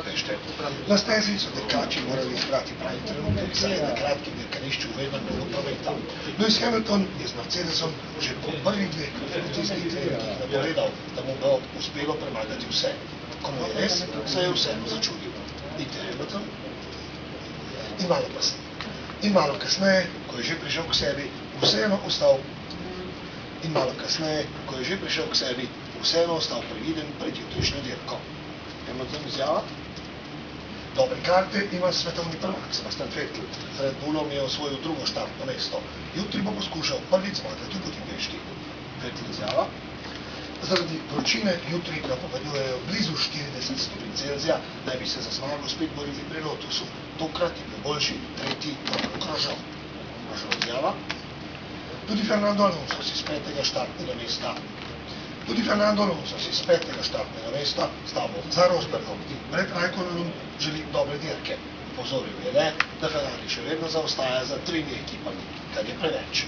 Veste, na stezi so dirkači morali izbrati pravi trenutek, saj na kratkem dirkališču vedno bilo prometa. Lewis Hamilton je z Mercedesom že po prvih dveh kvalifikacijskih treningih napovedal, da mu bo uspelo premagati vse. Ko mu je res, se je vseeno začudil. Niti Hamilton in malo kasneje, ko je že prišel k sebi, vseeno ostal previden pred jutrišnjo dirko. Hamilton izjava? Dobre karte ima svetovni prvak Sebastian Vettel. Red Bullom je osvojil drugo štartno mesto. Jutri bo poskušal prvič zmagati v Budimpešti. Vettel izjava? Zaradi vročine jutri napovedujejo blizu 40 stopinj Celzija, naj bi se za zmago spet borili pri Lotusu. Tokrat je bil boljši tretji Grosjean. Grosjean izjava? Tudi Fernando Alonso si z petega štartnega mesta stavil za Rosbergom in pred Raikkonenom želi dobre dirke. Opozoril je le, da Ferrari še vedno zaostaja za 3 ekipami, kar je preveč.